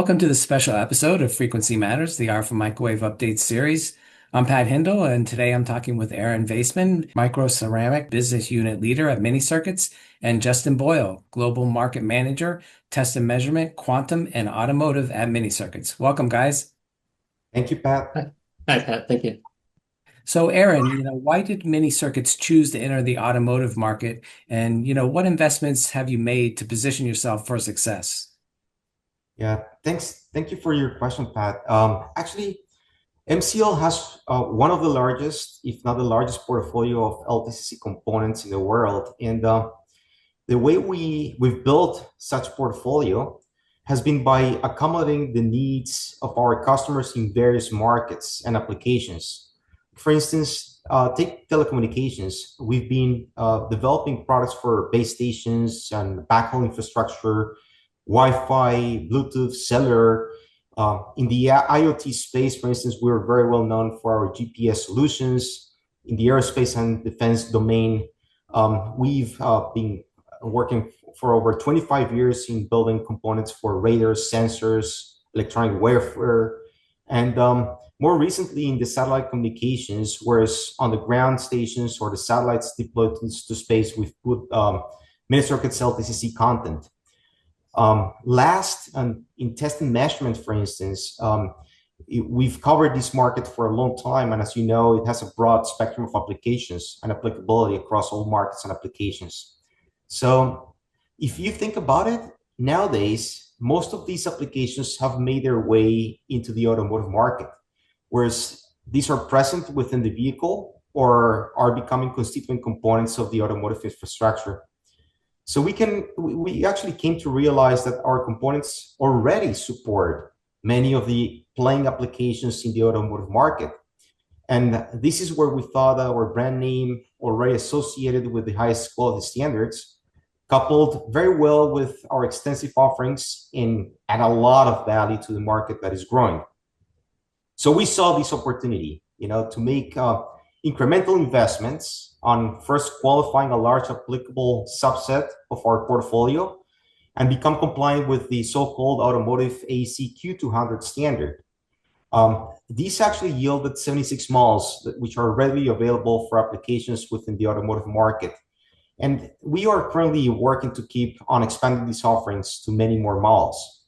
Welcome to the special episode of Frequency Matters, the RF Microwave Update series. I'm Pat Hindle, and today I'm talking with Aaron Vaisman, Microceramic Business Unit Leader at Mini Circuits, and Justin Boyle, Global Market Manager, Test and Measurement, Quantum, and Automotive at Mini Circuits. Welcome, guys. Thank you, Pat. Hi, Pat. Thank you. So, Aaron, why did Mini Circuits choose to enter the automotive market? And, what investments have you made to position yourself for success? Yeah, thanks. Thank you for your question, Pat. Actually, MCL has one of the largest, if not the largest, portfolio of LTCC components in the world, and the way we've built such portfolio has been by accommodating the needs of our customers in various markets and applications. For instance, take telecommunications. We've been developing products for base stations and backhaul infrastructure, Wi-Fi, Bluetooth, cellular. In the IoT space, for instance, we're very well known for our GPS solutions. In the aerospace and defense domain, we've been working for over 25 years in building components for radars, sensors, electronic warfare, and more recently in the satellite communications, whereas on the ground stations or the satellites deployed to space, we've put mini circuits LTCC content. Last, in test and measurement, for instance, we've covered this market for a long time, and as you know, it has a broad spectrum of applications and applicability across all markets and applications. So if you think about it, nowadays, most of these applications have made their way into the automotive market, whereas these are present within the vehicle or are becoming constituent components of the automotive infrastructure. So we actually came to realize that our components already support many of the playing applications in the automotive market. And this is where we thought that our brand name, already associated with the highest quality standards, coupled very well with our extensive offerings and add a lot of value to the market that is growing. So we saw this opportunity, to make incremental investments on first qualifying a large applicable subset of our portfolio and become compliant with the so-called automotive AEC Q200 standard. These actually yielded 76 models, which are readily available for applications within the automotive market. And we are currently working to keep on expanding these offerings to many more models.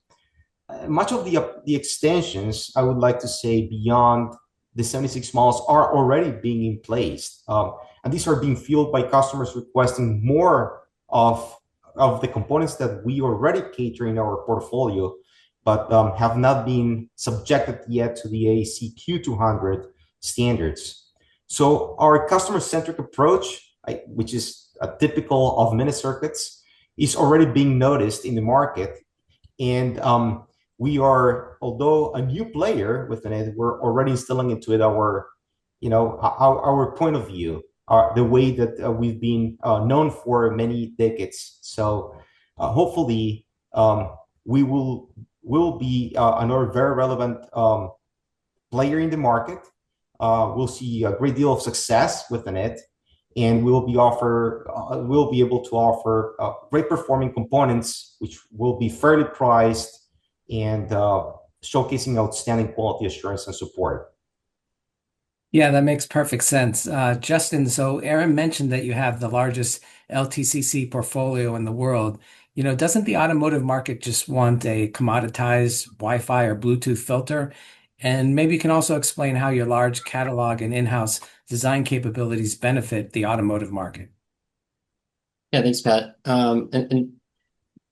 Much of the extensions, I would like to say, beyond the 76 models are already being in place. And these are being fueled by customers requesting more of the components that we already cater in our portfolio, but have not been subjected yet to the AEC Q200 standards. So our customer-centric approach, which is typical of mini circuits, is already being noticed in the market. And we are, although a new player within it, we're already instilling into it our point of view, the way that we've been known for many decades. So hopefully we will be another very relevant player in the market. We'll see a great deal of success within it, and we'll be able to offer great performing components, which will be fairly priced and showcasing outstanding quality assurance and support. Yeah, that makes perfect sense. Justin, so Aaron mentioned that you have the largest LTCC portfolio in the world. Doesn't the automotive market just want a commoditized Wi-Fi or Bluetooth filter? And maybe you can also explain how your large catalog and in-house design capabilities benefit the automotive market. Yeah, thanks, Pat. And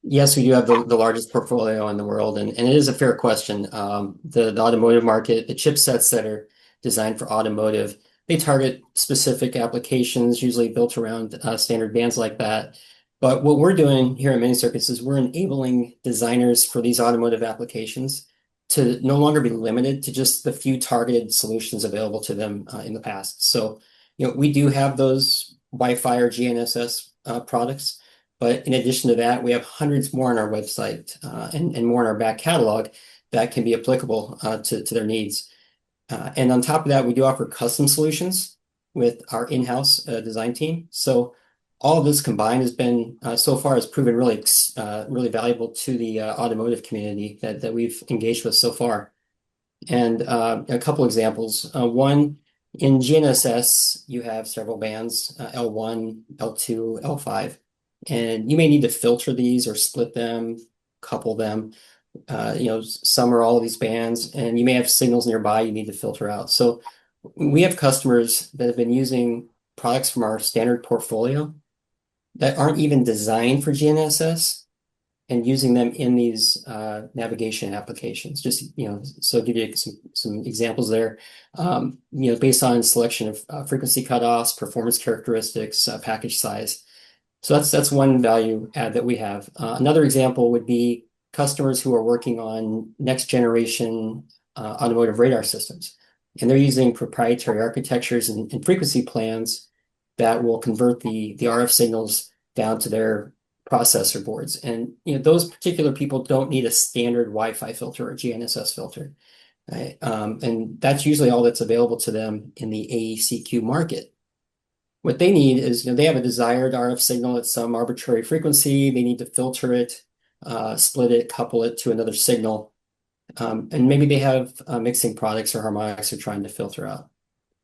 yes, we do have the largest portfolio in the world, and it is a fair question. The automotive market, the chipsets that are designed for automotive, they target specific applications, usually built around standard bands like that. But what we're doing here at Mini Circuits is we're enabling designers for these automotive applications to no longer be limited to just the few targeted solutions available to them in the past. So, we do have those Wi-Fi or GNSS products, but in addition to that, we have hundreds more on our website and more in our back catalog that can be applicable to their needs. And on top of that, we do offer custom solutions with our in-house design team. So all of this combined has been so far has proven really valuable to the automotive community that we've engaged with so far. And a couple examples. One, in GNSS, you have several bands, L1, L2, L5, and you may need to filter these or split them, couple them. Some or all of these bands, and you may have signals nearby you need to filter out. So we have customers that have been using products from our standard portfolio that aren't even designed for GNSS and using them in these navigation applications. Just, so I'll give you some examples there. Based on selection of frequency cutoffs, performance characteristics, package size. So that's one value add that we have. Another example would be customers who are working on next generation automotive radar systems. And they're using proprietary architectures and frequency plans that will convert the RF signals down to their processor boards. And those particular people don't need a standard Wi-Fi filter or GNSS filter. Right? And that's usually all that's available to them in the AEC-Q market. What they need is, they have a desired RF signal at some arbitrary frequency. They need to filter it, split it, couple it to another signal. And maybe they have mixing products or harmonics they're trying to filter out.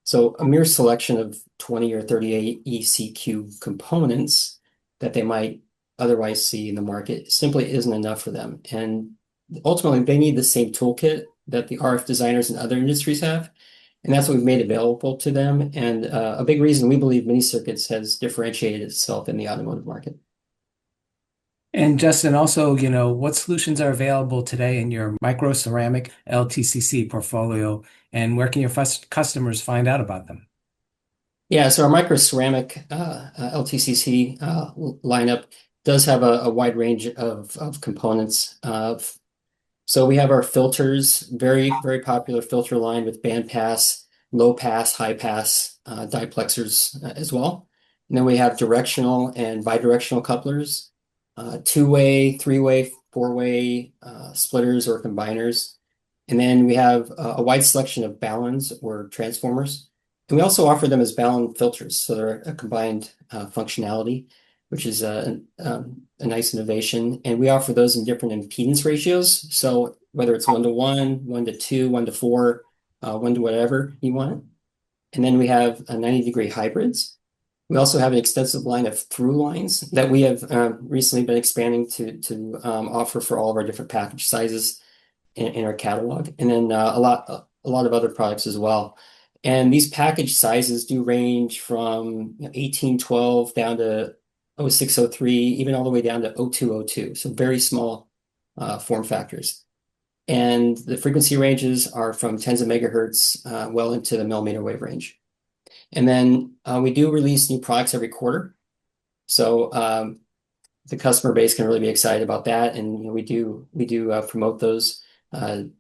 So a mere selection of 20 or 38 ECQ components that they might otherwise see in the market simply isn't enough for them. And ultimately, they need the same toolkit that the RF designers in other industries have. And that's what we've made available to them. And a big reason we believe mini circuits has differentiated itself in the automotive market. And Justin, also, what solutions are available today in your microceramic LTCC portfolio, and where can your customers find out about them? Yeah, so our microceramic LTCC lineup does have a wide range of components. So we have our filters, very, very popular filter line with band pass, low pass, high pass diplexers as well. And then we have directional and bidirectional couplers, two-way, three-way, four-way splitters or combiners. And then we have a wide selection of balun or transformers. And we also offer them as balun filters. So they're a combined functionality, which is a nice innovation. And we offer those in different impedance ratios. So whether it's 1:1, 1:2, 1:4, 1 to whatever you want. And then we have 90-degree hybrids. We also have an extensive line of through lines that we have recently been expanding to offer for all of our different package sizes in our catalog. And then a lot of other products as well. And these package sizes do range from 1812 down to 0603, even all the way down to 0202. So very small form factors. And the frequency ranges are from tens of megahertz well into the millimeter wave range. And then we do release new products every quarter. So the customer base can really be excited about that. And we do promote those on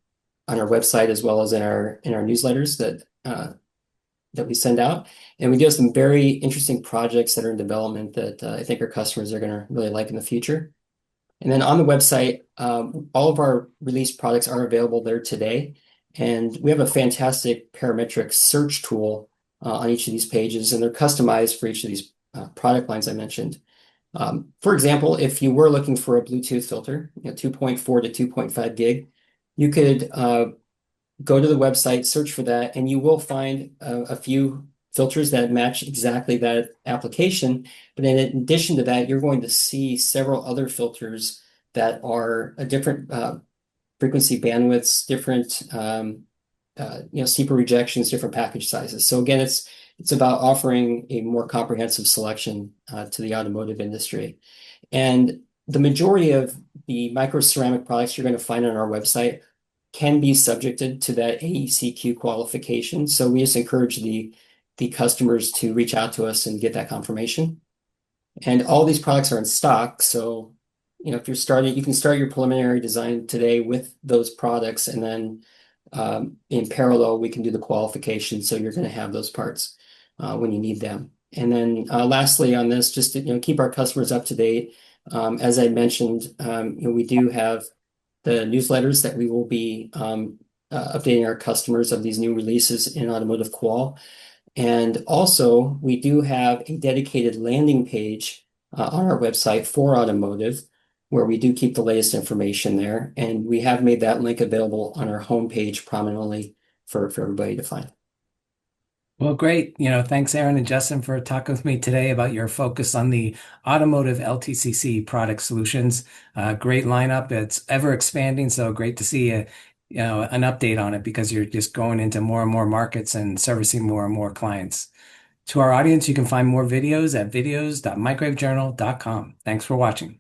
our website as well as in our newsletters that we send out. And we do have some very interesting projects that are in development that I think our customers are going to really like in the future. And then on the website, all of our released products are available there today. And we have a fantastic parametric search tool on each of these pages, and they're customized for each of these product lines I mentioned. For example, if you were looking for a Bluetooth filter, 2.4 to 2.5 gig, you could go to the website, search for that, and you will find a few filters that match exactly that application. But in addition to that, you're going to see several other filters that are a different frequency bandwidths, different steeper rejections, different package sizes. So again, it's about offering a more comprehensive selection to the automotive industry. And the majority of the microceramic products you're going to find on our website can be subjected to that AEC-Q qualification. So we just encourage the customers to reach out to us and get that confirmation. And all these products are in stock. So, if you're starting, you can start your preliminary design today with those products. And then in parallel, we can do the qualification. So you're going to have those parts when you need them. And then lastly on this, just to keep our customers up to date. As I mentioned, we do have the newsletters that we will be updating our customers of these new releases in automotive qual. And also, we do have a dedicated landing page on our website for automotive, where we do keep the latest information there. And we have made that link available on our homepage prominently for everybody to find. Well, great. Thanks, Aaron and Justin, for talking with me today about your focus on the automotive LTCC product solutions. Great lineup. It's ever expanding, so great to see an update on it because you're just going into more and more markets and servicing more and more clients. To our audience, you can find more videos at videos.microwavejournal.com. Thanks for watching.